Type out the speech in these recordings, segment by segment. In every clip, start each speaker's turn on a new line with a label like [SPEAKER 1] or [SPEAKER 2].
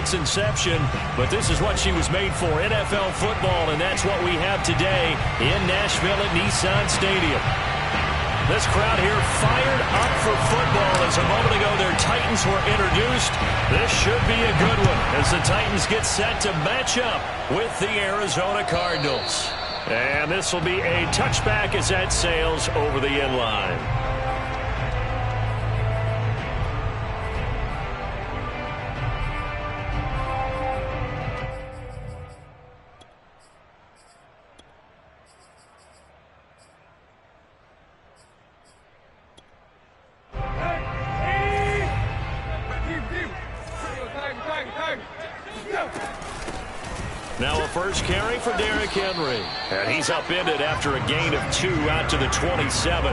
[SPEAKER 1] its inception, but this is what she was made for, NFL football, and that's what we have today in Nashville at Nissan Stadium. This crowd here fired up for football as a moment ago their Titans were introduced. This should be a good one as the Titans get set to match up with the Arizona Cardinals. And this will be a touchback as that sails over the end line. Now a first carry for Derrick Henry. And he's upended after a gain of 2 out to the 27.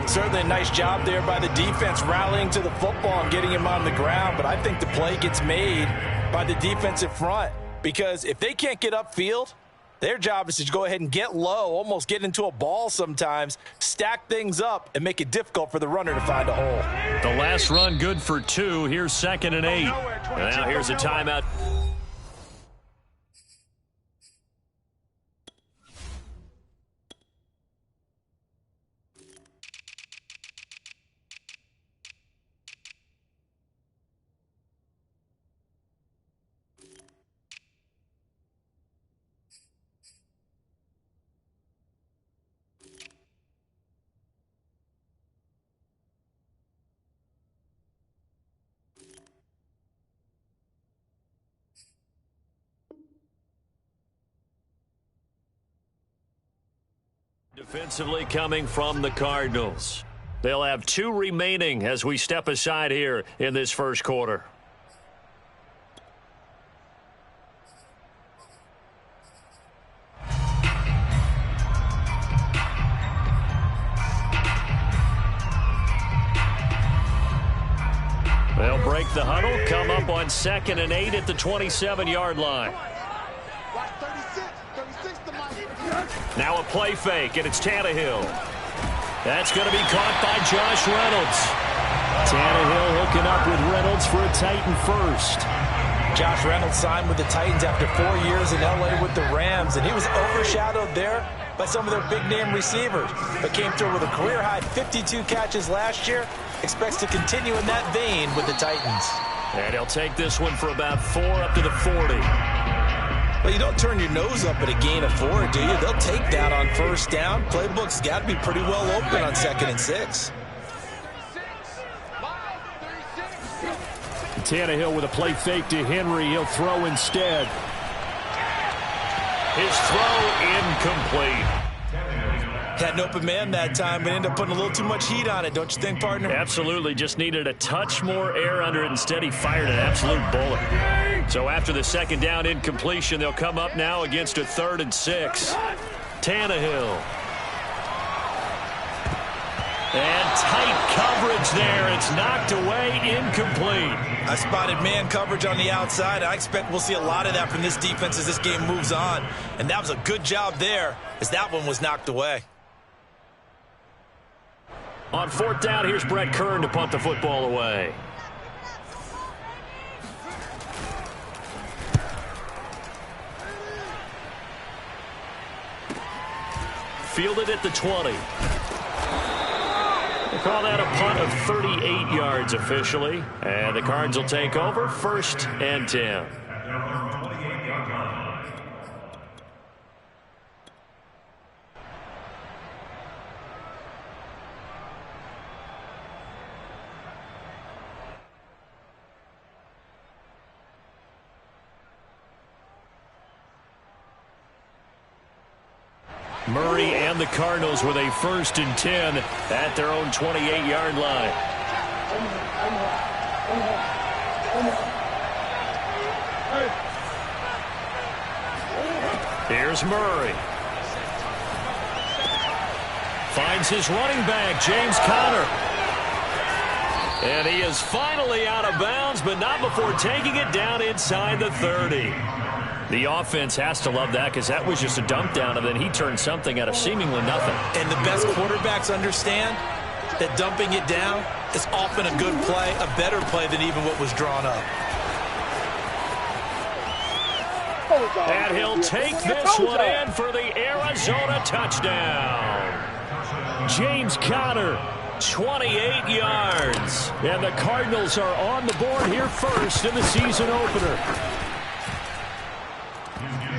[SPEAKER 2] Certainly a nice job there by the defense rallying to the football and getting him on the ground. But I think the play gets made by the defensive front. Because if they can't get upfield, their job is to go ahead and get low, almost get into a ball sometimes, stack things up, and make it difficult for the runner to find a hole.
[SPEAKER 1] The last run good for 2. Here's 2nd and 8. Now here's a timeout. Defensively coming from the Cardinals. They'll have 2 remaining as we step aside here in this first quarter. They'll break the huddle, come up on 2nd and 8 at the 27-yard line. Now a play fake, and it's Tannehill. That's going to be caught by Josh Reynolds. Tannehill hooking up with Reynolds for a Titan first.
[SPEAKER 2] Josh Reynolds signed with the Titans after 4 years in L.A. with the Rams, and he was overshadowed there by some of their big-name receivers, but came through with a career-high 52 catches last year. Expects to continue in that vein with the Titans.
[SPEAKER 1] And he'll take this one for about 4 up to the 40.
[SPEAKER 2] Well, you don't turn your nose up at a gain of 4, do you? They'll take that on first down. Playbook's got to be pretty well open on 2nd and 6.
[SPEAKER 1] Tannehill with a play fake to Henry. He'll throw instead. His throw incomplete.
[SPEAKER 2] Had an open man that time, but ended up putting a little too much heat on it, don't you think, partner?
[SPEAKER 1] Absolutely. Just needed a touch more air under it. Instead, he fired an absolute bullet. So after the 2nd down incompletion, they'll come up now against a 3rd and 6. Tannehill. And tight coverage there. It's knocked away, incomplete.
[SPEAKER 2] I spotted man coverage on the outside. I expect we'll see a lot of that from this defense as this game moves on. And that was a good job there as that one was knocked away.
[SPEAKER 1] On 4th down, here's Brett Kern to punt the football away. Fielded at the 20. They call that a punt of 38 yards officially. And the Cards will take over 1st and 10. Murray and the Cardinals with a 1st and 10 at their own 28-yard line. Here's Murray. Finds his running back, James Conner. And he is finally out of bounds, but not before taking it down inside the 30. The offense has to love that because that was just a dump down, and then he turned something out of seemingly nothing.
[SPEAKER 2] And the best quarterbacks understand that dumping it down is often a good play, a better play than even what was drawn up.
[SPEAKER 1] And he'll take this one in for the Arizona touchdown. James Conner, 28 yards. And the Cardinals are on the board here first in the season opener.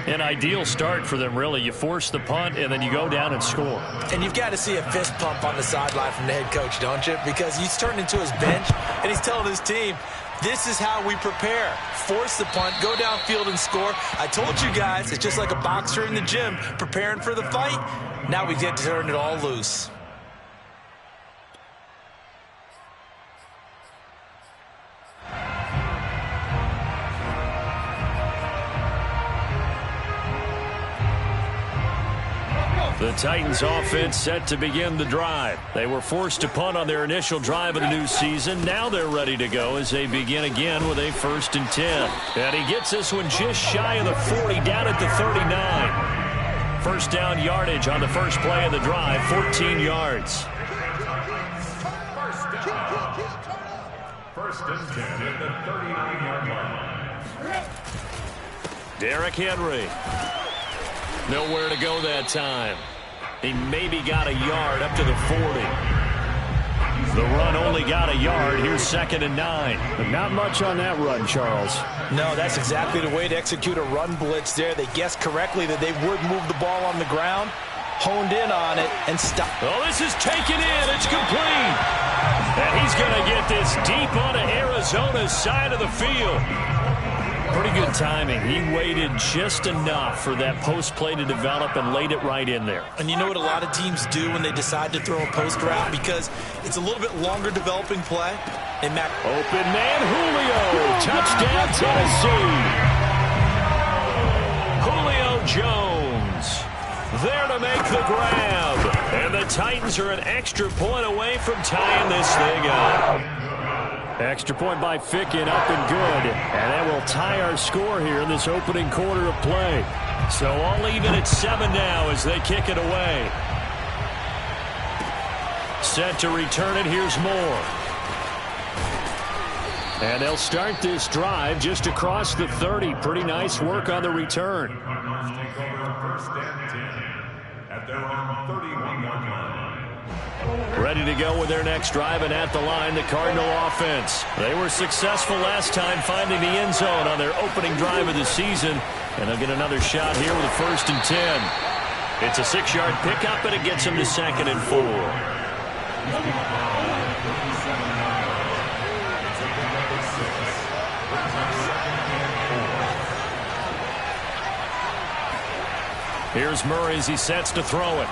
[SPEAKER 1] An ideal start for them, really. You force the punt, and then you go down and score.
[SPEAKER 2] And you've got to see a fist pump on the sideline from the head coach, don't you? Because he's turned into his bench, and he's telling his team, this is how we prepare. Force the punt, go downfield and score. I told you guys, it's just like a boxer in the gym preparing for the fight. Now we get to turn it all loose.
[SPEAKER 1] The Titans offense set to begin the drive. They were forced to punt on their initial drive of the new season. Now they're ready to go as they begin again with a 1st and 10. And he gets this one just shy of the 40, down at the 39. First down yardage on the first play of the drive, 14 yards.
[SPEAKER 3] First and 10 at the 39-yard line.
[SPEAKER 1] Derrick Henry. Nowhere to go that time. He maybe got a yard up to the 40. The run only got a yard. Here's 2nd and 9.
[SPEAKER 4] But not much on that run, Charles.
[SPEAKER 2] No, that's exactly the way to execute a run blitz there. They guessed correctly that they would move the ball on the ground, honed in on it, and stopped.
[SPEAKER 1] Oh, this is taken in. It's complete. And he's going to get this deep onto Arizona's side of the field. Pretty good timing. He waited just enough for that post play to develop and laid it right in there.
[SPEAKER 2] And you know what a lot of teams do when they decide to throw a post route? Because it's a little bit longer developing play. And
[SPEAKER 1] open man, Julio. Touchdown, Tennessee. Julio Jones there to make the grab. And the Titans are an extra point away from tying this thing up.
[SPEAKER 4] Extra point by Ficken, up and good. And that will tie our score here in this opening quarter of play.
[SPEAKER 1] So all even at 7 now as they kick it away. Set to return it. Here's Moore. And they'll start this drive just across the 30. Pretty nice work on the return.
[SPEAKER 3] First and 10 at their own 31-yard line.
[SPEAKER 1] Ready to go with their next drive, and at the line, the Cardinal offense. They were successful last time finding the end zone on their opening drive of the season, and they'll get another shot here with a 1st and 10. It's a 6-yard pickup, and it gets them to 2nd and 4. Here's Murray as he sets to throw it.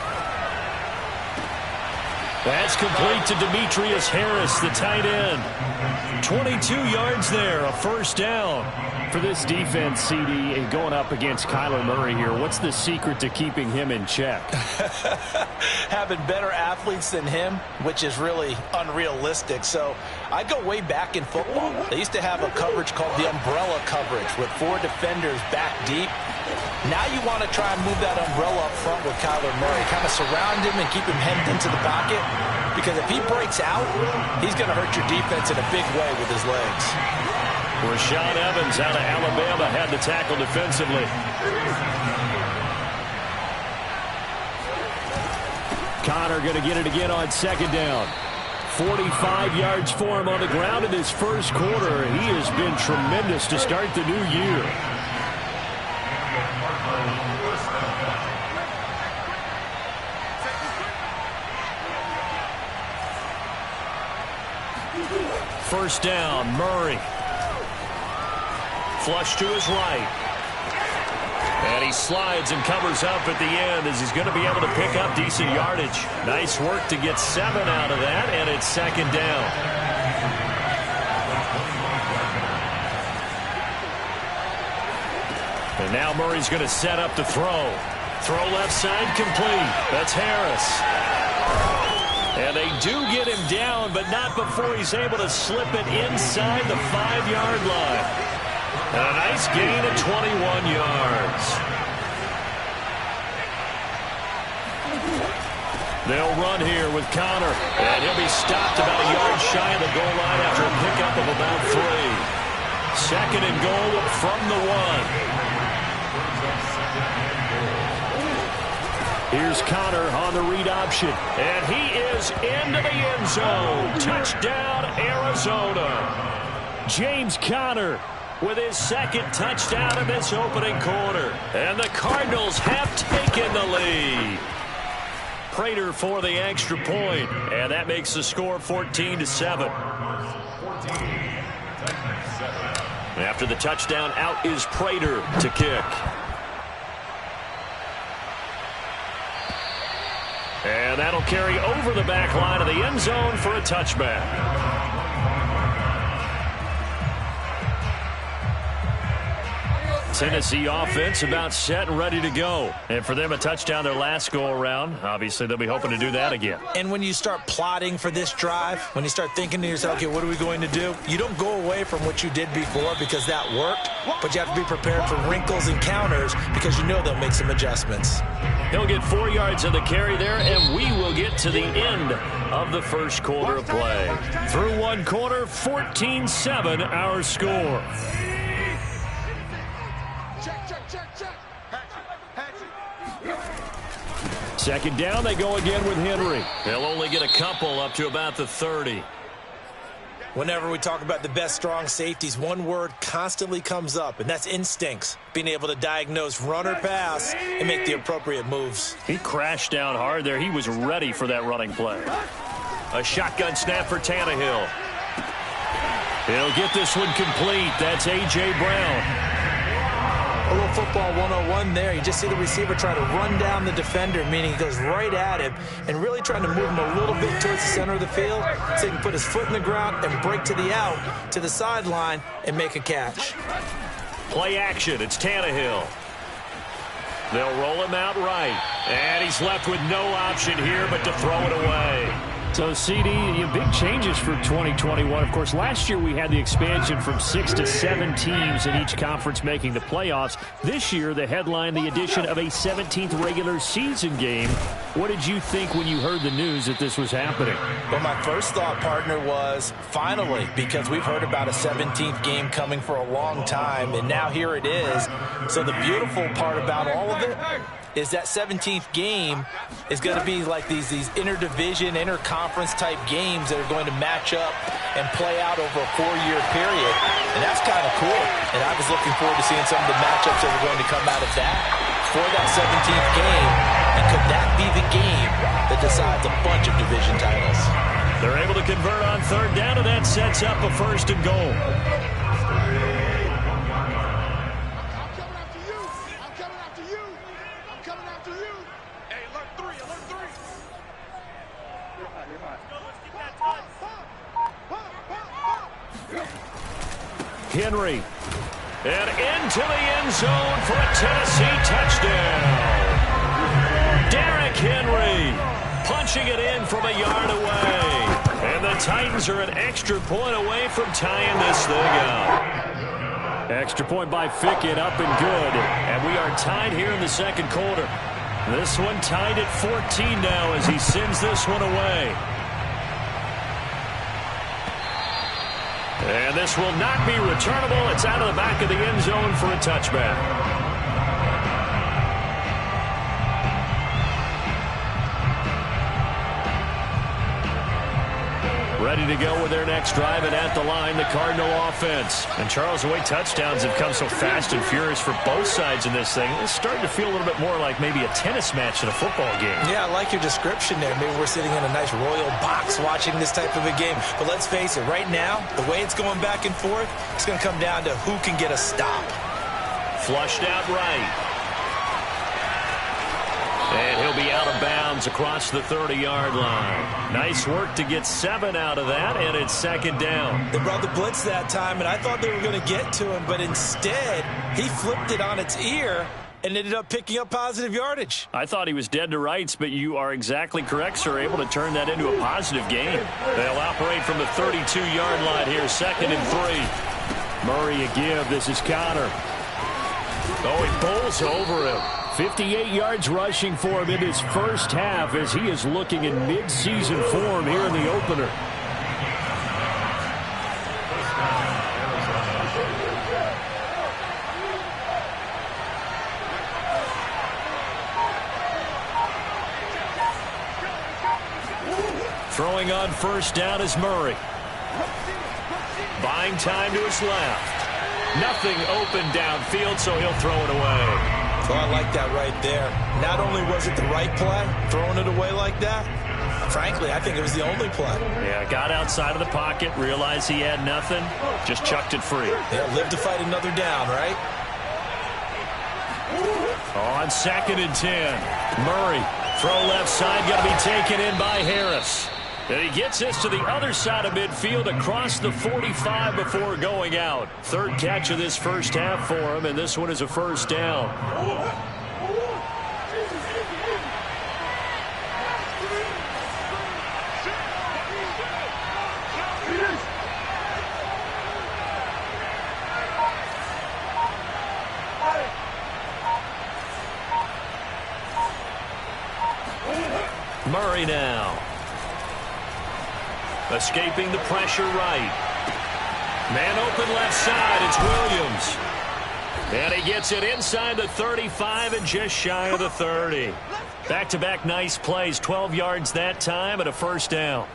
[SPEAKER 1] That's complete to Demetrius Harris, the tight end. 22 yards there, a 1st down.
[SPEAKER 4] For this defense, CD, going up against Kyler Murray here, what's the secret to keeping him in check?
[SPEAKER 2] Having better athletes than him, which is really unrealistic. So I go way back in football. They used to have a coverage called the umbrella coverage with 4 defenders back deep. Now you want to try and move that umbrella up front with Kyler Murray. Kind of surround him and keep him hemmed into the pocket. Because if he breaks out, he's going to hurt your defense in a big way with his legs.
[SPEAKER 1] Rashaan Evans out of Alabama had the tackle defensively.
[SPEAKER 4] Conner going to get it again on 2nd down. 45 yards for him on the ground in this first quarter. He has been tremendous to start the new year.
[SPEAKER 1] First down, Murray. Flush to his right. And he slides and covers up at the end as he's going to be able to pick up decent yardage. Nice work to get 7 out of that, and it's 2nd down. And now Murray's going to set up to throw. Throw left side complete. That's Harris. And they do get him down, but not before he's able to slip it inside the 5-yard line. And a nice gain of 21 yards. They'll run here with Conner. And he'll be stopped about a yard shy of the goal line after a pickup of about 3. 2nd and goal from the 1.
[SPEAKER 4] Here's Conner on the read option.
[SPEAKER 1] And he is into the end zone. Touchdown, Arizona.
[SPEAKER 4] James Conner
[SPEAKER 1] with his second touchdown in this opening quarter. And the Cardinals have taken the lead. Prater for the extra point, and that makes the score 14-7. After the touchdown, out is Prater to kick. And that'll carry over the back line of the end zone for a touchback. Tennessee offense about set and ready to go. And for them, a touchdown their last go-around. Obviously, they'll be hoping to do that again.
[SPEAKER 2] And when you start plotting for this drive, when you start thinking to yourself, okay, what are we going to do? You don't go away from what you did before because that worked, but you have to be prepared for wrinkles and counters because you know they'll make some adjustments.
[SPEAKER 1] He'll get 4 yards of the carry there, and we will get to the end of the first quarter of play. Through one quarter, 14-7 our score.
[SPEAKER 4] Second down, they go again with Henry.
[SPEAKER 1] They'll only get a couple up to about the 30.
[SPEAKER 2] Whenever we talk about the best strong safeties, one word constantly comes up, and that's instincts. Being able to diagnose run or pass and make the appropriate moves.
[SPEAKER 1] He crashed down hard there. He was ready for that running play. A shotgun snap for Tannehill. He'll get this one complete. That's A.J. Brown.
[SPEAKER 2] A little football 101 there. You just see the receiver try to run down the defender, meaning he goes right at him and really trying to move him a little bit towards the center of the field so he can put his foot in the ground and break to the out, to the sideline, and make a catch.
[SPEAKER 1] Play action. It's Tannehill. They'll roll him out right. And he's left with no option here but to throw it away.
[SPEAKER 4] So, CD, big changes for 2021. Of course, last year we had the expansion from 6 to 7 teams in each conference making the playoffs. This year, the headline, the addition of a 17th regular season game. What did you think when you heard the news that this was happening?
[SPEAKER 2] Well, my first thought, partner, was finally, because we've heard about a 17th game coming for a long time, and now here it is. So the beautiful part about all of it is that 17th game is going to be like these interdivision, interconference type games that are going to match up and play out over a 4-year period. And that's kind of cool. And I was looking forward to seeing some of the matchups that are going to come out of that for that 17th game. And could that be the game that decides a bunch of division titles?
[SPEAKER 1] They're able to convert on third down, and that sets up a 1st and goal.
[SPEAKER 4] Henry.
[SPEAKER 1] And into the end zone for a Tennessee touchdown. Derrick Henry punching it in from a yard away. And the Titans are an extra point away from tying this thing up.
[SPEAKER 4] Extra point by Fickett, up and good.
[SPEAKER 1] And we are tied here in the second quarter. This one tied at 14 now as he sends this one away. And this will not be returnable. It's out of the back of the end zone for a touchback. Ready to go with their next drive, and at the line, the Cardinal offense. And Charles, the way touchdowns have come so fast and furious for both sides in this thing, it's starting to feel a little bit more like maybe a tennis match in a football game.
[SPEAKER 2] Yeah, I like your description there. Maybe we're sitting in a nice royal box watching this type of a game. But let's face it, right now, the way it's going back and forth, it's going to come down to who can get a stop.
[SPEAKER 1] Flushed out right. And he'll be out of bounds across the 30-yard line. Nice work to get 7 out of that, and it's second down.
[SPEAKER 2] They brought the blitz that time, and I thought they were going to get to him, but instead, he flipped it on its ear and ended up picking up positive yardage.
[SPEAKER 1] I thought he was dead to rights, but you are exactly correct, sir, able to turn that into a positive gain. They'll operate from the 32-yard line here, 2nd and 3.
[SPEAKER 4] Murray a give. This is Conner.
[SPEAKER 1] Oh, he bowls over him.
[SPEAKER 4] 58 yards rushing for him in his first half as he is looking in mid-season form here in the opener.
[SPEAKER 1] Throwing on first down is Murray. Buying time to his left. Nothing open downfield, so he'll throw it away.
[SPEAKER 2] Oh, I like that right there. Not only was it the right play, throwing it away like that, frankly, I think it was the only play.
[SPEAKER 1] Yeah, got outside of the pocket, realized he had nothing, just chucked it free.
[SPEAKER 2] Yeah, live to fight another down, right?
[SPEAKER 1] On 2nd and 10, Murray, throw left side, going to be taken in by Harris. And he gets this to the other side of midfield across the 45 before going out. Third catch of this first half for him, and this one is a first down. Murray now. Escaping the pressure right. Man open left side. It's Williams. And he gets it inside the 35 and just shy of the 30. Back-to-back nice plays. 12 yards that time and a first down.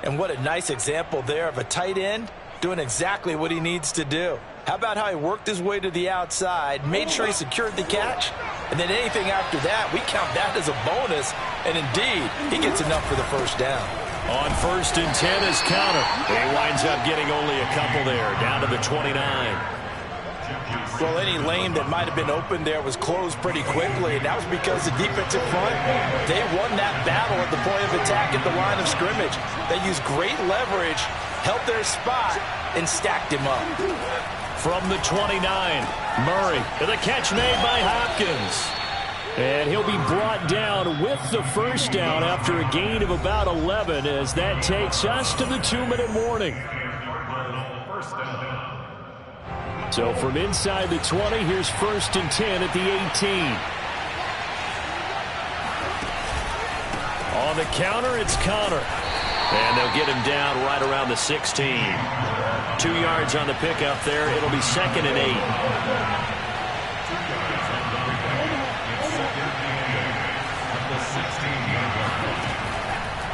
[SPEAKER 2] And what a nice example there of a tight end doing exactly what he needs to do. How about how he worked his way to the outside, made sure he secured the catch, and then anything after that, we count that as a bonus. And indeed, he gets enough for the first down.
[SPEAKER 1] On 1st and 10 is Conner. He winds up getting only a couple there, down to the 29.
[SPEAKER 2] Well, any lane that might have been open there was closed pretty quickly, and that was because the defensive front, they won that battle at the point of attack at the line of scrimmage. They used great leverage, held their spot, and stacked him up.
[SPEAKER 1] From the 29, Murray, the catch made by Hopkins. And he'll be brought down with the first down after a gain of about 11 as that takes us to the 2-minute warning. So from inside the 20, here's 1st and 10 at the 18. On the counter, it's Conner. And they'll get him down right around the 16. 2 yards on the pickup there. It'll be 2nd and 8.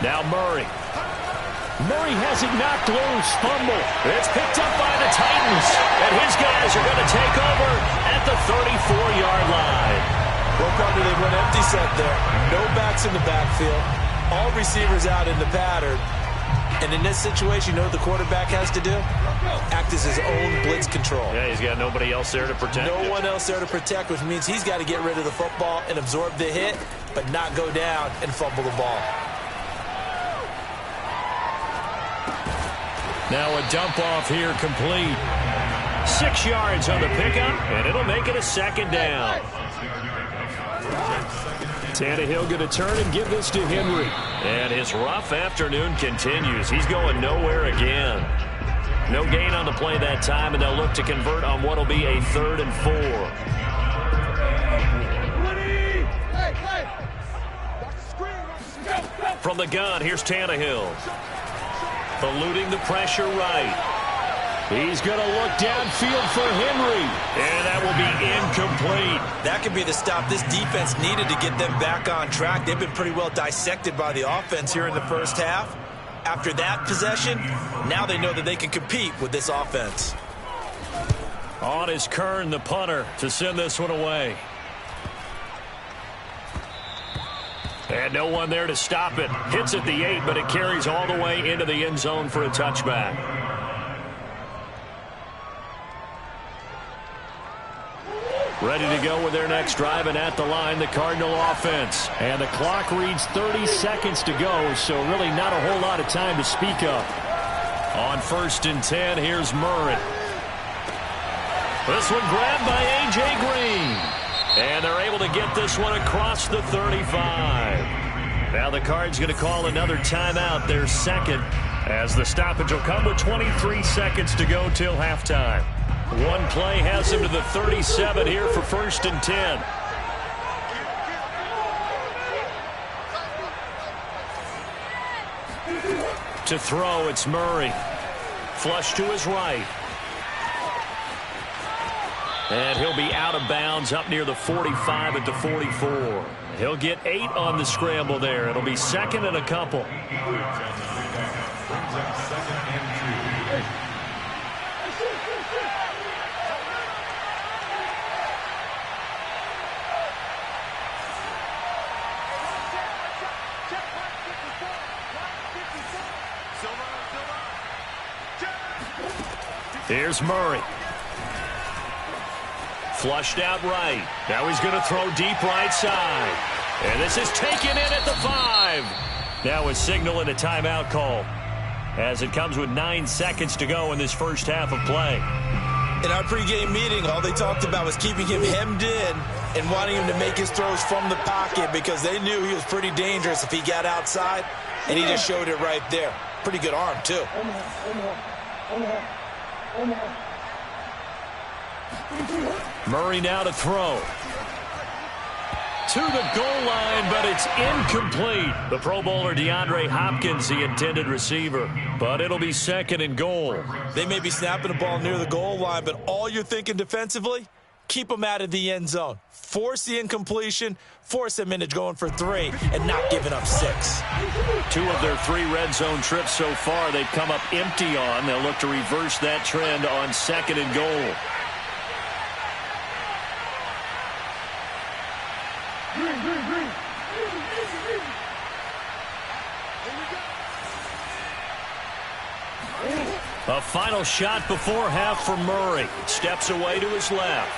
[SPEAKER 1] Now Murray. Murray has it knocked loose. Fumble. It's picked up by the Titans. And his guys are going to take over at the 34-yard line.
[SPEAKER 2] Well, partner, they went empty set there. No backs in the backfield. All receivers out in the pattern. And in this situation, you know what the quarterback has to do? Act as his own blitz control.
[SPEAKER 1] Yeah, he's got nobody else there to protect.
[SPEAKER 2] No one else there to protect, which means he's got to get rid of the football and absorb the hit, but not go down and fumble the ball.
[SPEAKER 1] Now a dump off here complete. 6 yards on the pickup, and it'll make it a 2nd down. Tannehill going to turn and give this to Henry. And his rough afternoon continues. He's going nowhere again. No gain on the play that time, and they'll look to convert on what will be a 3rd and 4. From the gun, here's Tannehill. Eluding the pressure right. He's going to look downfield for Henry. And that will be incomplete.
[SPEAKER 2] That could be the stop this defense needed to get them back on track. They've been pretty well dissected by the offense here in the first half. After that possession, now they know that they can compete with this offense.
[SPEAKER 1] On is Kern, the punter, to send this one away. And no one there to stop it. Hits at the 8, but it carries all the way into the end zone for a touchback. Ready to go with their next drive, and at the line, the Cardinal offense. And the clock reads 30 seconds to go, so really not a whole lot of time to speak of. On 1st and 10, here's Murray. This one grabbed by A.J. Green. And they're able to get this one across the 35. Now the Cards going to call another timeout, their 2nd, as the stoppage will come with 23 seconds to go till halftime. One play has him to the 37 here for 1st and 10. To throw, it's Murray. Flush to his right. And he'll be out of bounds up near the 45 at the 44. He'll get 8 on the scramble there. It'll be second and a couple. Here's Murray. Flushed out right. Now he's going to throw deep right side. And this is taken in at the 5. Now a signal and a timeout call, as it comes with 9 seconds to go in this first half of play.
[SPEAKER 2] In our pregame meeting, all they talked about was keeping him hemmed in and wanting him to make his throws from the pocket because they knew he was pretty dangerous if he got outside, and he just showed it right there. Pretty good arm, too.
[SPEAKER 1] Murray now to throw. To the goal line, but it's incomplete. The Pro Bowler DeAndre Hopkins, the intended receiver. But it'll be second and goal.
[SPEAKER 2] They may be snapping the ball near the goal line, but all you're thinking defensively, keep them out of the end zone. Force the incompletion, force them into going for 3, and not giving up 6.
[SPEAKER 1] 2 of their 3 red zone trips so far they've come up empty on. They'll look to reverse that trend on second and goal. A final shot before half for Murray. Steps away to his left.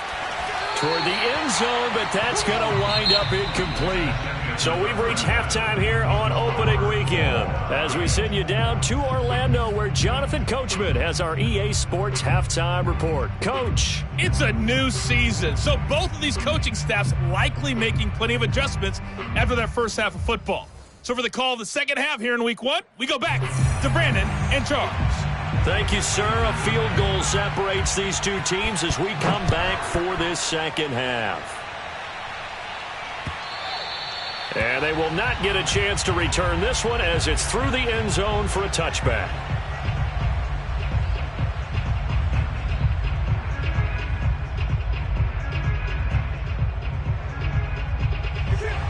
[SPEAKER 1] Toward the end zone, but that's going to wind up incomplete. So we've reached halftime here on opening weekend, as we send you down to Orlando, where Jonathan Coachman has our EA Sports halftime report. Coach.
[SPEAKER 5] It's a new season, so both of these coaching staffs likely making plenty of adjustments after that first half of football. So for the call of the second half here in week 1, we go back to Brandon and Charles.
[SPEAKER 1] Thank you, sir. A field goal separates these two teams as we come back for this second half. And they will not get a chance to return this one, as it's through the end zone for a touchback.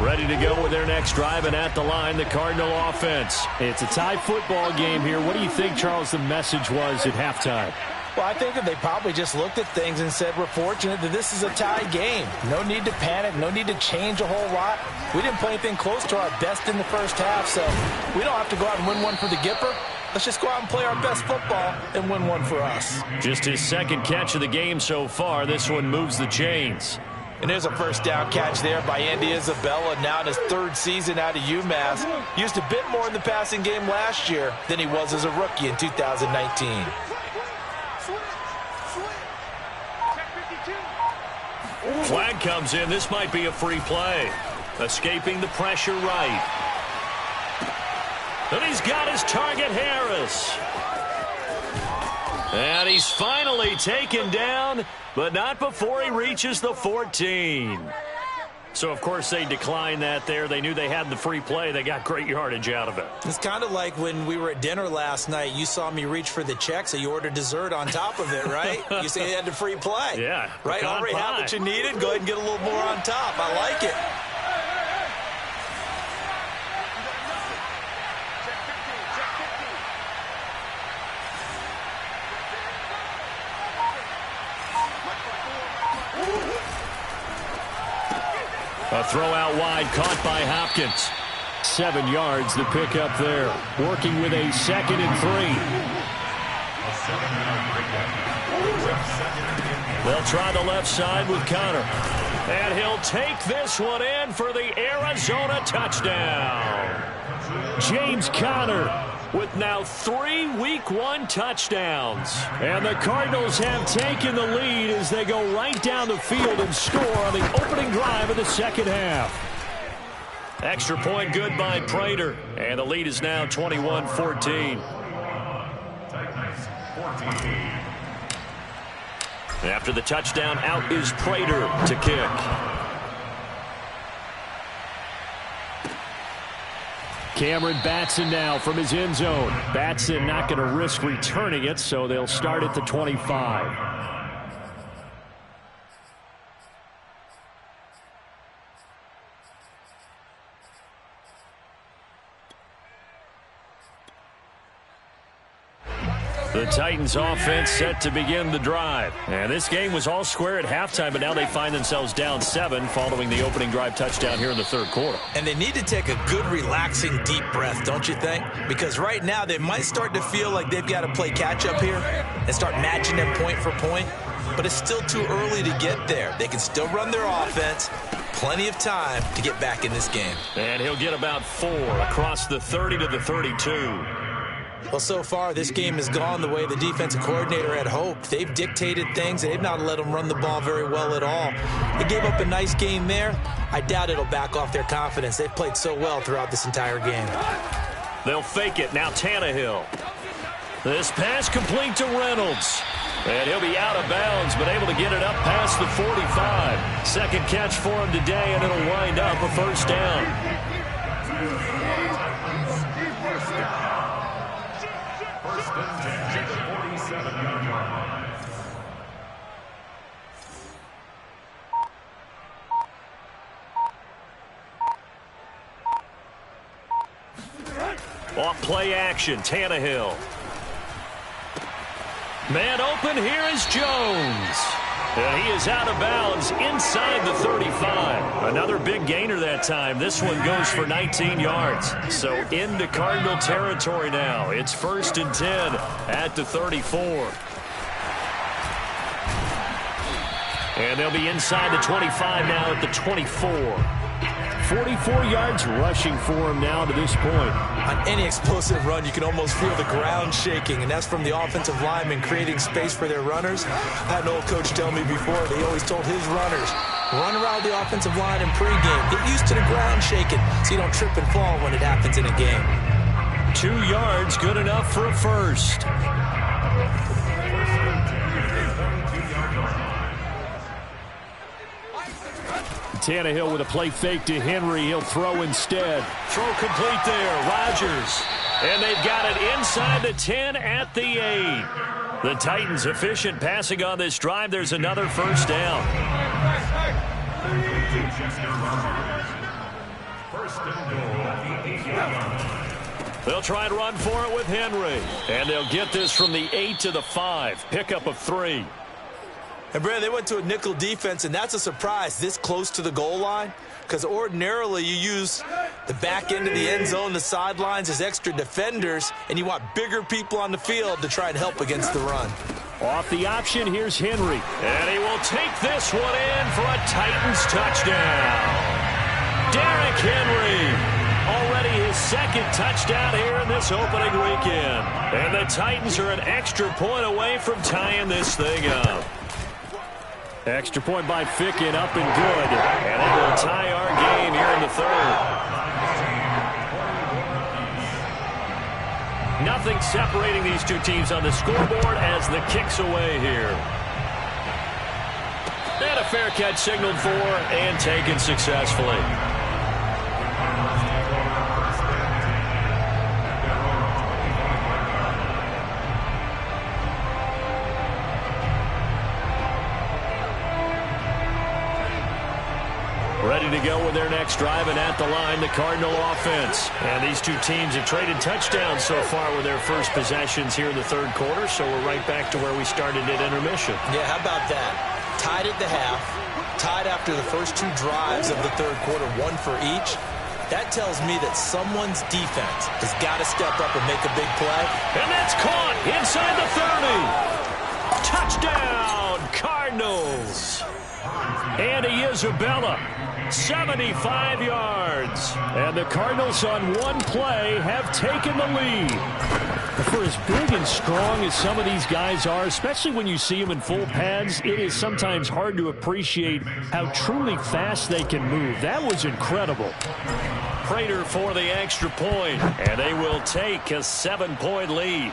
[SPEAKER 1] Ready to go with their next drive, and at the line, the Cardinal offense.
[SPEAKER 4] It's a tie football game here. What do you think, Charles, the message was at halftime?
[SPEAKER 2] Well, I think that they probably just looked at things and said, we're fortunate that this is a tie game. No need to panic. No need to change a whole lot. We didn't play anything close to our best in the first half, so we don't have to go out and win one for the Gipper. Let's just go out and play our best football and win one for us.
[SPEAKER 1] Just his second catch of the game so far. This one moves the chains.
[SPEAKER 2] And there's a first down catch there by Andy Isabella, now in his 3rd season out of UMass. Used a bit more in the passing game last year than he was as a rookie in 2019.
[SPEAKER 1] Flag comes in. This might be a free play. Escaping the pressure right. And he's got his target, Harris. And he's finally taken down, but not before he reaches the 14. So, of course, they declined that there. They knew they had the free play. They got great yardage out of it.
[SPEAKER 2] It's kind of like when we were at dinner last night. You saw me reach for the check, so you ordered dessert on top of it, right? You say you had the free play.
[SPEAKER 1] Yeah.
[SPEAKER 2] Right? Already have what you needed. Go ahead and get a little more on top. I like it.
[SPEAKER 1] A throw out wide, caught by Hopkins.
[SPEAKER 4] 7 yards, the pickup there. Working with a 2nd and 3.
[SPEAKER 1] They'll try the left side with Connor. And he'll take this one in for the Arizona touchdown.
[SPEAKER 4] James Conner
[SPEAKER 1] with now 3 Week 1 touchdowns.
[SPEAKER 4] And the Cardinals have taken the lead as they go right down the field and score on the opening drive of the second half.
[SPEAKER 1] Extra point good by Prater. And the lead is now 21-14. After the touchdown, out is Prater to kick.
[SPEAKER 4] Cameron Batson now from his end zone. Batson not going to risk returning it, so they'll start at the 25.
[SPEAKER 1] The Titans offense set to begin the drive. And this game was all square at halftime, but now they find themselves down 7 following the opening drive touchdown here in the third quarter.
[SPEAKER 2] And they need to take a good, relaxing, deep breath, don't you think? Because right now they might start to feel like they've got to play catch-up here and start matching them point for point. But it's still too early to get there. They can still run their offense. Plenty of time to get back in this game.
[SPEAKER 1] And he'll get about 4 across the 30 to the 32.
[SPEAKER 2] Well, so far, this game has gone the way the defensive coordinator had hoped. They've dictated things. They've not let them run the ball very well at all. They gave up a nice game there. I doubt it'll back off their confidence. They've played so well throughout this entire game.
[SPEAKER 1] They'll fake it. Now Tannehill. This pass complete to Reynolds. And he'll be out of bounds, but able to get it up past the 45. Second catch for him today, and it'll wind up a first down.
[SPEAKER 3] First and 10 at the 47-yard line.
[SPEAKER 1] Off play action, Tannehill. Man open, here is Jones. And he is out of bounds inside the 35. Another big gainer that time. This one goes for 19 yards. So into Cardinal territory now. It's 1st and 10 at the 34. And they'll be inside the 25 now at the 24. 44 yards rushing for him now to this point.
[SPEAKER 2] On any explosive run, you can almost feel the ground shaking, and that's from the offensive linemen creating space for their runners. I had an old coach tell me before, they always told his runners, run around the offensive line in pregame. Get used to the ground shaking so you don't trip and fall when it happens in a game.
[SPEAKER 1] 2 yards, good enough for a first.
[SPEAKER 4] Tannehill with a play fake to Henry. He'll throw instead.
[SPEAKER 1] Throw complete there. Rodgers. And they've got it inside the 10 at the 8. The Titans efficient passing on this drive. There's another first down.
[SPEAKER 3] First and goal at the 8-yard line.
[SPEAKER 1] They'll try and run for it with Henry. And they'll get this from the 8 to the 5. Pickup of 3.
[SPEAKER 2] And, Brad, they went to a nickel defense, and that's a surprise this close to the goal line, because ordinarily you use the back end of the end zone, the sidelines as extra defenders, and you want bigger people on the field to try and help against the run.
[SPEAKER 4] Off the option, here's Henry.
[SPEAKER 1] And he will take this one in for a Titans touchdown. Derrick Henry. Already his second touchdown here in this opening weekend. And the Titans are an extra point away from tying this thing up.
[SPEAKER 4] Extra point by Ficken, up and good.
[SPEAKER 1] And it will tie our game here in the third. Nothing separating these two teams on the scoreboard as the kick's away here. And a fair catch signaled for and taken successfully. Ready to go with their next drive, and at the line, the Cardinal offense. And these two teams have traded touchdowns so far with their first possessions here in the third quarter, so we're right back to where we started at intermission.
[SPEAKER 2] Yeah, how about that? Tied at the half, tied after the first 2 drives of the third quarter, 1 for each. That tells me that someone's defense has got to step up and make a big play.
[SPEAKER 1] And that's caught inside the 30. Touchdown, Cardinals. Andy Isabella, 75 yards. And the Cardinals on one play have taken the lead.
[SPEAKER 4] For as big and strong as some of these guys are, especially when you see them in full pads, it is sometimes hard to appreciate how truly fast they can move. That was incredible.
[SPEAKER 1] Prater for the extra point, and they will take a 7-point lead.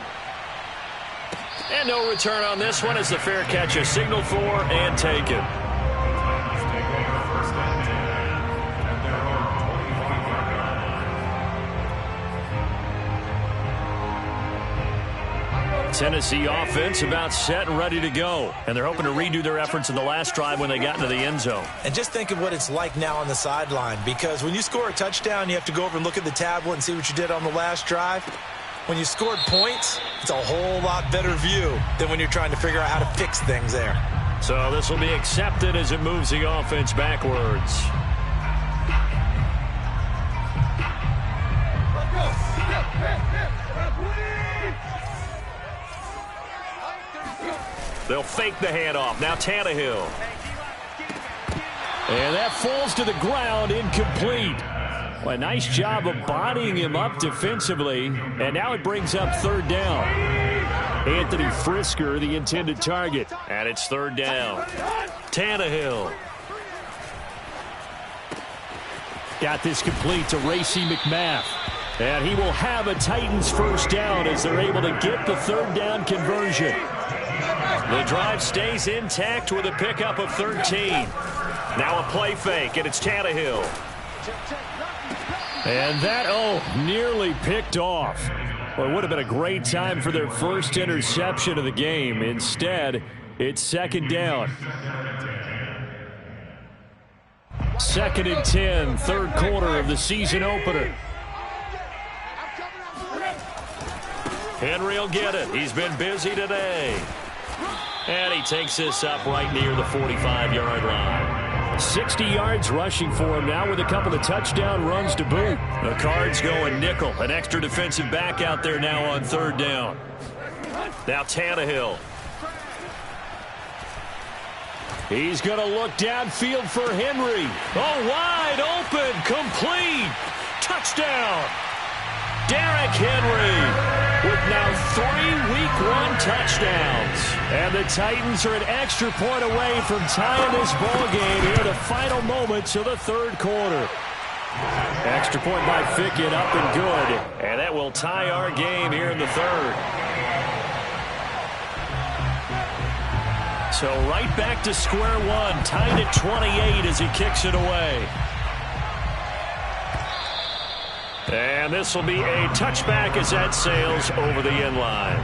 [SPEAKER 1] And no return on this one as the fair catch is signaled for and taken. Tennessee offense about set and ready to go. And they're hoping to redo their efforts in the last drive when they got into the end zone.
[SPEAKER 2] And just think of what it's like now on the sideline, because when you score a touchdown, you have to go over and look at the tablet and see what you did on the last drive. when you scored points, it's a whole lot better view than when you're trying to figure out how to fix things there.
[SPEAKER 1] So this will be accepted as it moves the offense backwards. They'll fake the handoff. Now Tannehill.
[SPEAKER 4] And that falls to the ground, incomplete. Well, a nice job of bodying him up defensively. And now it brings up third down. Anthony Frisker, the intended target.
[SPEAKER 1] And it's third down. Tannehill.
[SPEAKER 4] Got this complete to Racey McMath. And he will have a Titans first down as they're able to get the third down conversion.
[SPEAKER 1] The drive stays intact with a pickup of 13. Now a play fake, and it's Tannehill.
[SPEAKER 4] And that, nearly picked off. Well, it would have been a great time for their first interception of the game. Instead, it's second down. 2nd and 10, third quarter of the season opener.
[SPEAKER 1] Henry will get it. He's been busy today. And he takes this up right near the 45-yard line.
[SPEAKER 4] 60 yards rushing for him now with a couple of touchdown runs to boot.
[SPEAKER 1] The Cards going nickel. An extra defensive back out there now on third down. Now Tannehill.
[SPEAKER 4] He's going to look downfield for Henry.
[SPEAKER 1] Oh, wide open, complete. Touchdown. Derrick Henry with now 3 Week 1 touchdowns.
[SPEAKER 4] And the Titans are an extra point away from tying this ball game here in the final moments of the third quarter. Extra point by Fickett, up and good.
[SPEAKER 1] And that will tie our game here in the third. So right back to square one, tied at 28 as he kicks it away. And this will be a touchback as that sails over the end line.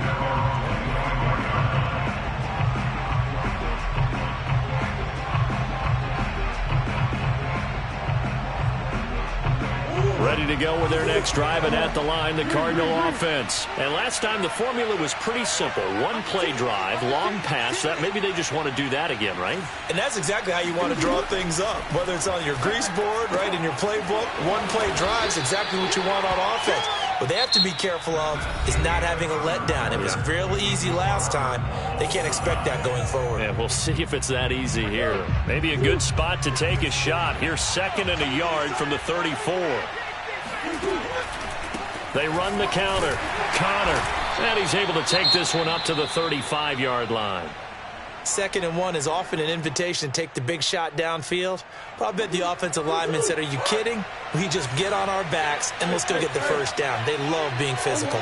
[SPEAKER 1] Ready to go with their next drive, and at the line, the Cardinal offense. And last time, the formula was pretty simple. One play drive, long pass. That maybe they just want to do that again, right?
[SPEAKER 2] And that's exactly how you want to draw things up. Whether it's on your grease board, right, in your playbook, one play drive is exactly what you want on offense. What they have to be careful of is not having a letdown. It was fairly easy last time. They can't expect that going forward.
[SPEAKER 1] Yeah, we'll see if it's that easy here. Maybe a good spot to take a shot. Here's 2nd and a yard from the 34. They run the counter. Connor. And he's able to take this one up to the 35-yard line.
[SPEAKER 2] 2nd and 1 is often an invitation to take the big shot downfield. But I bet the offensive lineman said, are you kidding? We just get on our backs and let's go get the first down. They love being physical.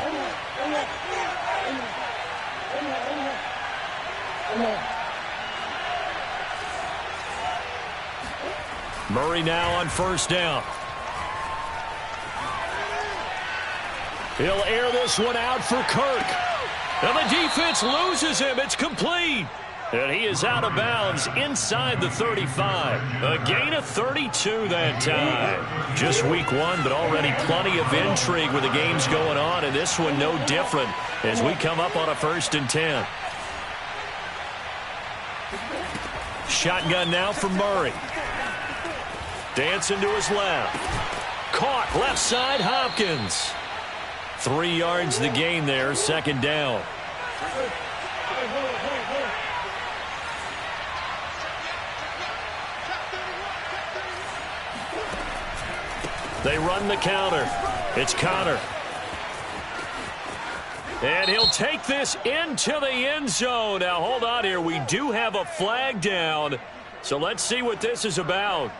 [SPEAKER 1] Murray now on first down.
[SPEAKER 4] He'll air this one out for Kirk.
[SPEAKER 1] And the defense loses him. It's complete. And he is out of bounds inside the 35. A gain of 32 that time. Just week 1, but already plenty of intrigue with the games going on. And this one no different as we come up on a 1st and 10. Shotgun now for Murray. Dancing to his left. Caught left side, Hopkins. 3 yards the gain there, 2nd down. They run the counter. It's Connor. And he'll take this into the end zone. Now, hold on here. We do have a flag down. So let's see what this is about.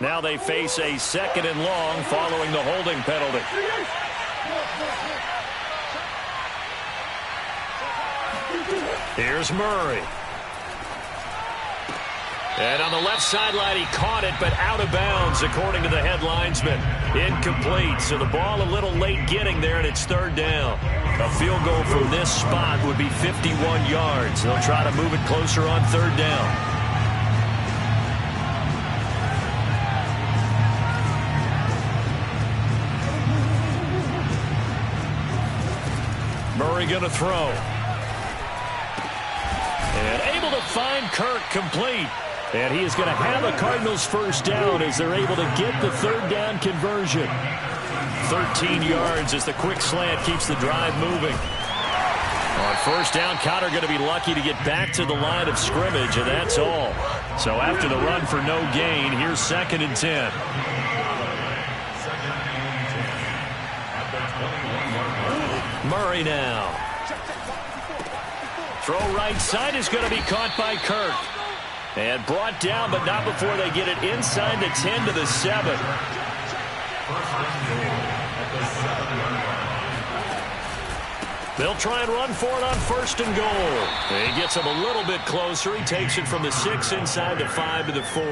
[SPEAKER 1] Now they face a 2nd and long following the holding penalty. Here's Murray. And on the left sideline, he caught it, but out of bounds, according to the head linesman. Incomplete, so the ball a little late getting there, and it's 3rd down. A field goal from this spot would be 51 yards. They'll try to move it closer on 3rd down. Murray going to throw. And able to find Kirk complete. And he is going to have the Cardinals first down as they're able to get the third down conversion. 13 yards as the quick slant keeps the drive moving. On first down, Conner going to be lucky to get back to the line of scrimmage, and that's all. So after the run for no gain, here's 2nd and 10. Murray now. Throw right side is going to be caught by Kirk. And brought down, but not before they get it inside the 10 to the 7. They'll try and run for it on 1st and goal. He gets him a little bit closer. He takes it from the 6 inside the 5 to the 4.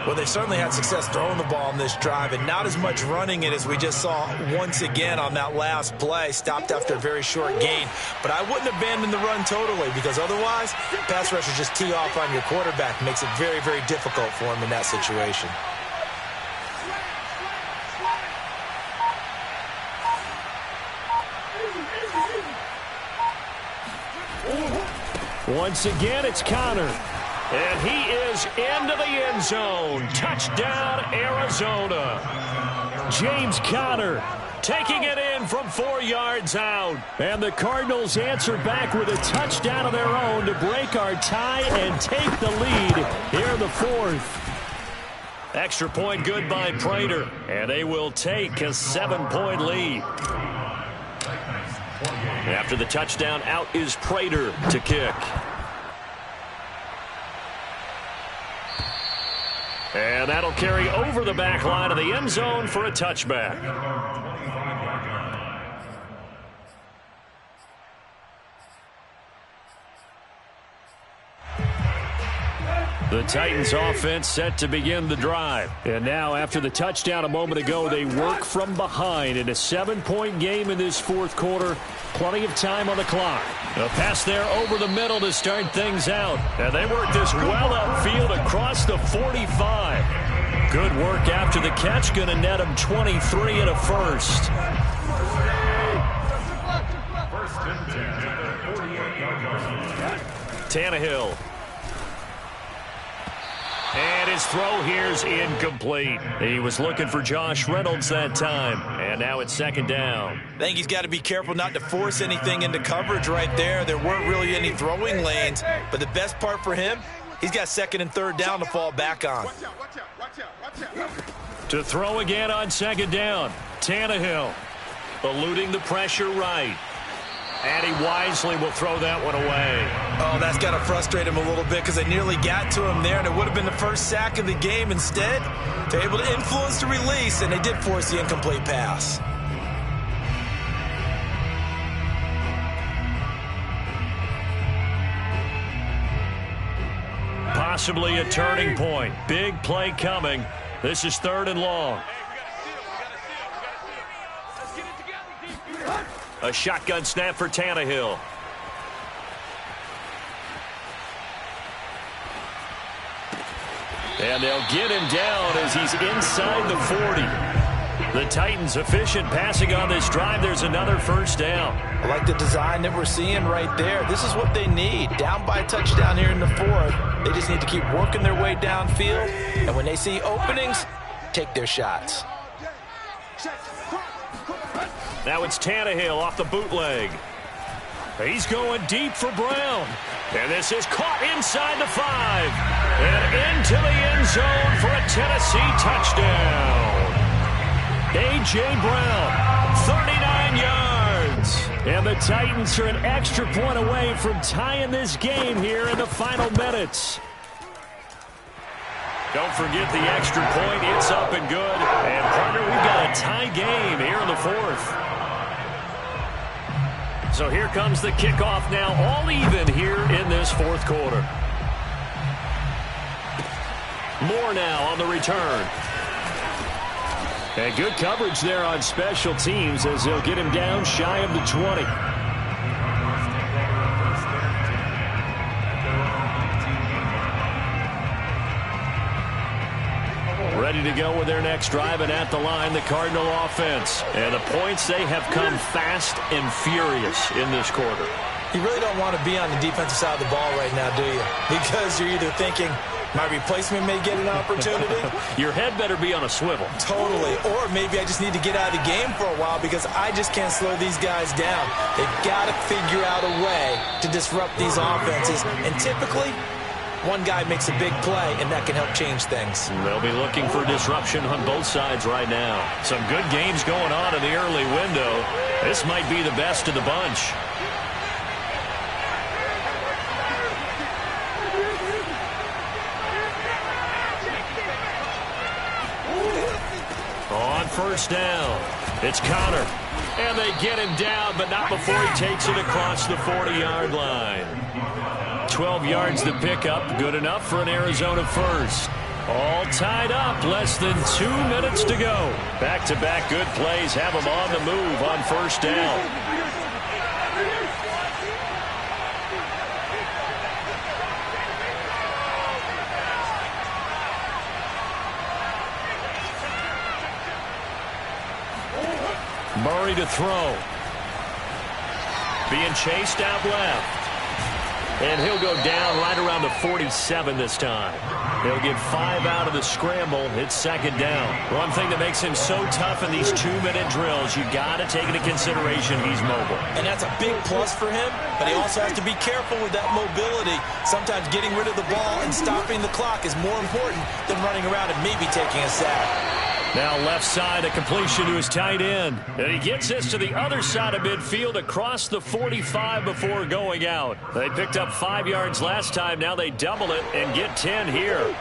[SPEAKER 2] Well, they certainly had success throwing the ball in this drive, and not as much running it as we just saw once again on that last play. Stopped after a very short gain. But I wouldn't abandon the run totally, because otherwise, pass rushers just tee off on your quarterback. Makes it very, very difficult for him in that situation.
[SPEAKER 1] Once again, it's Conner. And he is into the end zone. Touchdown, Arizona. James Conner taking it in from 4 yards out. And the Cardinals answer back with a touchdown of their own to break our tie and take the lead here in the 4th. Extra point good by Prater. And they will take a 7-point lead. After the touchdown, out is Prater to kick. And that'll carry over the back line of the end zone for a touchback. The Titans offense set to begin the drive. And now after the touchdown a moment ago, they work from behind in a 7-point game in this 4th quarter. Plenty of time on the clock. A pass there over the middle to start things out. And they work this well upfield across the 45. Good work after the catch. Going to net them 23 and a first. Tannehill. And his throw here's incomplete. He was looking for Josh Reynolds that time. And now it's 2nd down.
[SPEAKER 2] I think he's got to be careful not to force anything into coverage right there. There weren't really any throwing lanes. But the best part for him, he's got 2nd and 3rd down to fall back on.
[SPEAKER 1] To throw again on 2nd down. Tannehill eluding the pressure right. And he wisely will throw that one away.
[SPEAKER 2] Oh, that's got to frustrate him a little bit because they nearly got to him there, and it would have been the first sack of the game. Instead, they're able to influence the release, and they did force the incomplete pass.
[SPEAKER 1] Possibly a turning point. Big play coming. This is 3rd and long. A shotgun snap for Tannehill. And they'll get him down as he's inside the 40. The Titans efficient passing on this drive. There's another first down.
[SPEAKER 2] I like the design that we're seeing right there. This is what they need. Down by a touchdown here in the 4th. They just need to keep working their way downfield. And when they see openings, take their shots.
[SPEAKER 1] Now it's Tannehill off the bootleg. He's going deep for Brown. And this is caught inside the 5. And into the end zone for a Tennessee touchdown. A.J. Brown, 39 yards. And the Titans are an extra point away from tying this game here in the final minutes. Don't forget the extra point. It's up and good. And, partner, we've got a tie game here in the 4th. So here comes the kickoff now, all even here in this 4th quarter. Moore now on the return. And good coverage there on special teams as they'll get him down shy of the 20. Ready ready to go with their next drive, and at the line, the Cardinal offense. And the points, they have come fast and furious in this quarter.
[SPEAKER 2] You really don't want to be on the defensive side of the ball right now, do you? Because you're either thinking, my replacement may get an opportunity.
[SPEAKER 1] Your head better be on a swivel.
[SPEAKER 2] Totally. Or maybe I just need to get out of the game for a while because I just can't slow these guys down. They've got to figure out a way to disrupt these offenses. And typically, one guy makes a big play, and that can help change things.
[SPEAKER 1] They'll be looking for disruption on both sides right now. Some good games going on in the early window. This might be the best of the bunch. On first down, it's Conner. And they get him down, but not before he takes it across the 40-yard line. 12 yards to pick up, good enough for an Arizona first. All tied up, less than 2 minutes to go. Back-to-back good plays have them on the move on first down. Murray to throw. Being chased out left. And he'll go down right around the 47 this time. They'll get 5 out of the scramble. It's second down. One thing that makes him so tough in these 2-minute drills, you got to take into consideration he's mobile.
[SPEAKER 2] And that's a big plus for him, but he also has to be careful with that mobility. Sometimes getting rid of the ball and stopping the clock is more important than running around and maybe taking a sack.
[SPEAKER 1] Now left side, a completion to his tight end. And he gets this to the other side of midfield across the 45 before going out. They picked up 5 yards last time. Now they double it and get 10 here.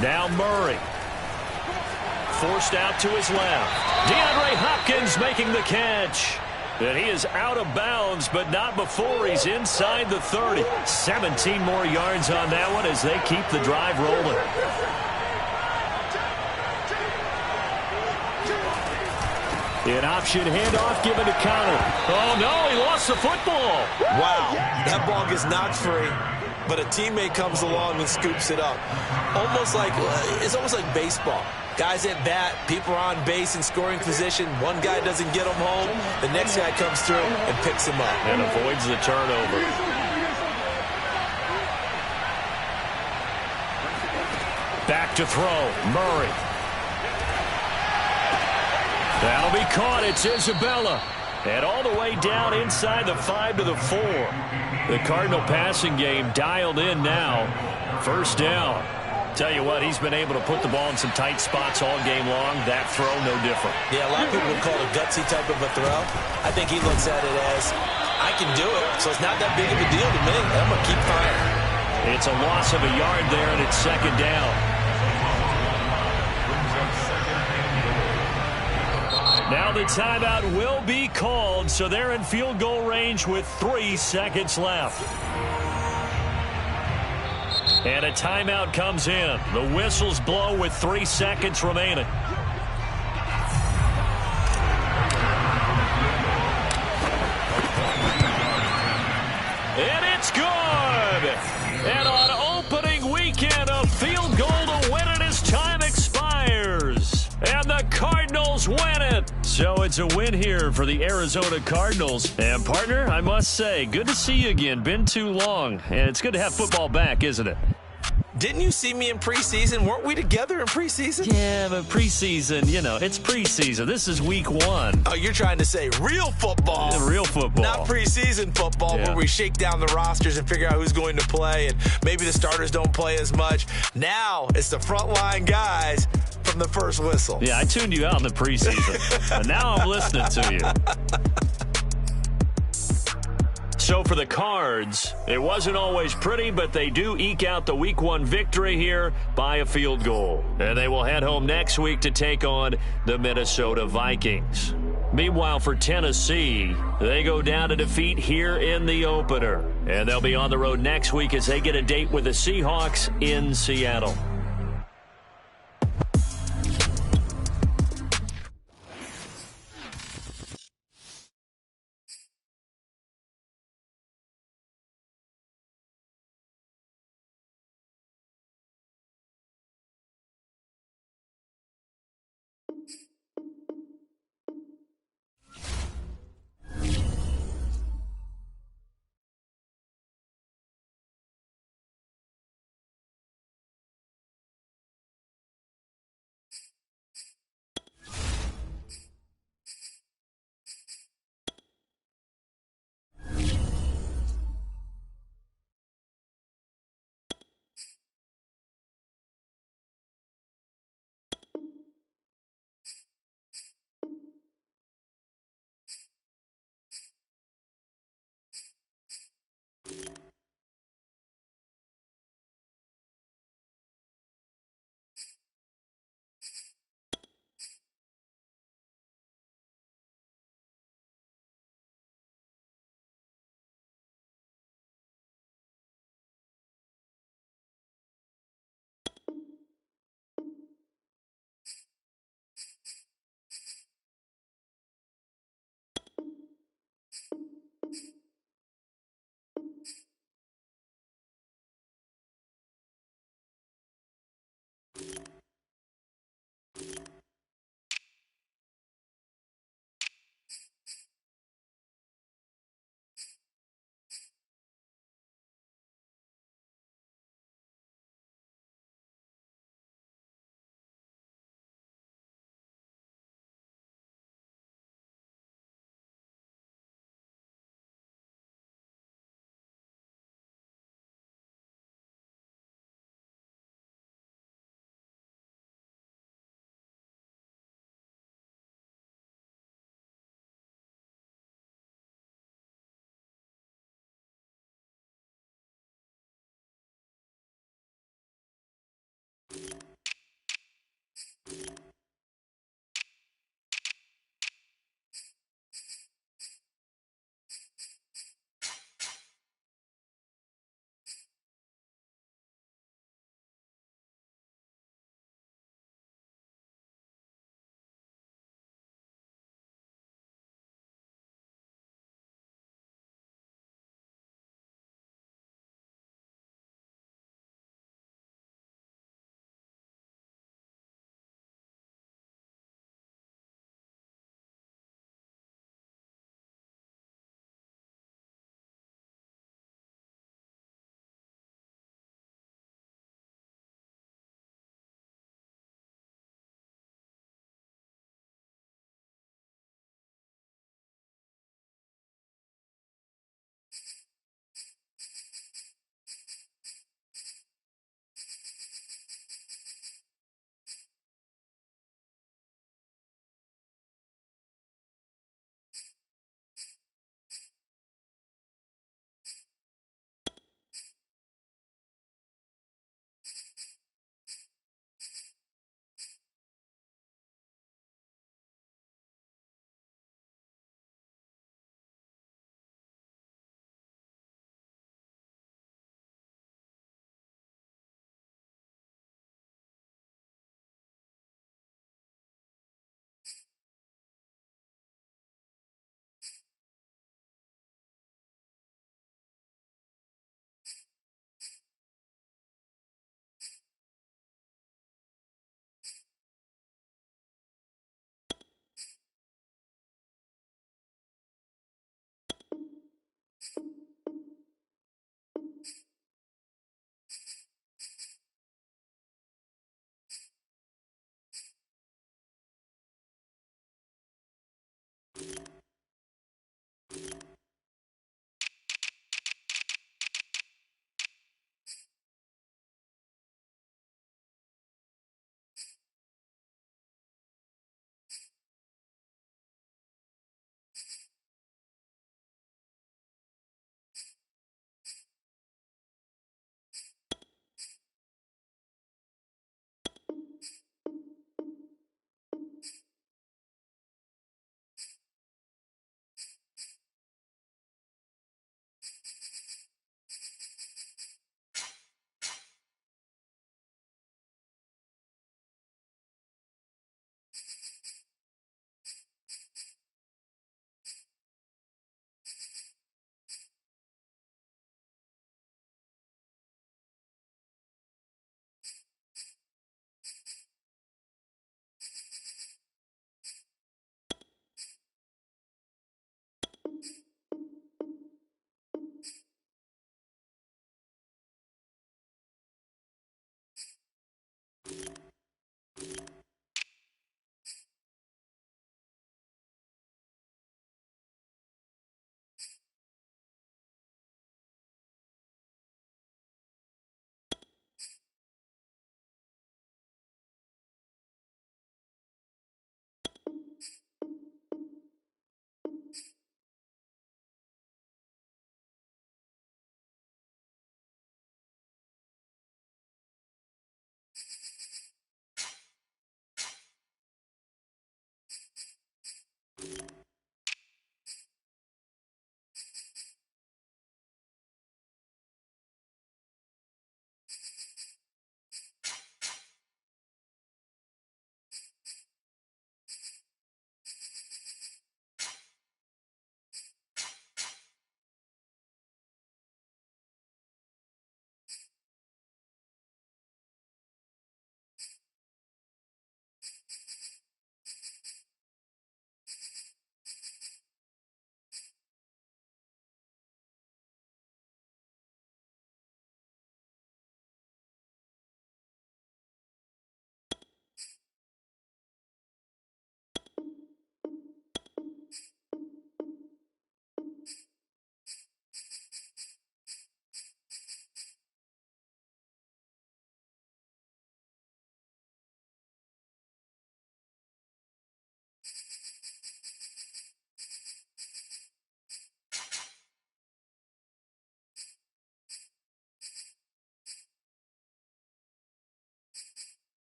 [SPEAKER 1] Now Murray. Forced out to his left. DeAndre Hopkins making the catch. And he is out of bounds, but not before he's inside the 30. 17 more yards on that one as they keep the drive rolling. An option handoff given to Conner. Oh, no, he lost the football.
[SPEAKER 2] Wow, that ball gets knocked free, but a teammate comes along and scoops it up. It's almost like baseball. Guys at bat, people are on base in scoring position. One guy doesn't get him home. The next guy comes through and picks him up.
[SPEAKER 1] And avoids the turnover. Back to throw, Murray. That'll be caught. It's Isabella. And all the way down inside the 5 to the 4. The Cardinal passing game dialed in now. First down. Tell you what, he's been able to put the ball in some tight spots all game long. That throw, no different.
[SPEAKER 2] Yeah, a lot of people would call it a gutsy type of a throw. I think he looks at it as, I can do it, so it's not that big of a deal to me. I'm going to keep firing.
[SPEAKER 1] It's a loss of a yard there, and it's second down. Now the timeout will be called, so they're in field goal range with 3 seconds left. And a timeout comes in. The whistles blow with 3 seconds remaining. And it's good! And on opening weekend, a field goal to win it as time expires. And the Cardinals win it. So it's a win here for the Arizona Cardinals. And, partner, I must say, good to see you again. Been too long. And it's good to have football back, isn't it?
[SPEAKER 2] Didn't you see me in preseason? Weren't we together in preseason?
[SPEAKER 1] Yeah, but preseason, you know, it's preseason. This is week 1.
[SPEAKER 2] Oh, you're trying to say real football.
[SPEAKER 1] Yeah, real football.
[SPEAKER 2] Not preseason football where we shake down the rosters and figure out who's going to play, and maybe the starters don't play as much. Now it's the frontline guys from the first whistle.
[SPEAKER 1] Yeah, I tuned you out in the preseason, and now I'm listening to you. So for the Cards, it wasn't always pretty, but they do eke out the Week 1 victory here by a field goal. And they will head home next week to take on the Minnesota Vikings. Meanwhile, for Tennessee, they go down to defeat here in the opener. And they'll be on the road next week as they get a date with the Seahawks in Seattle.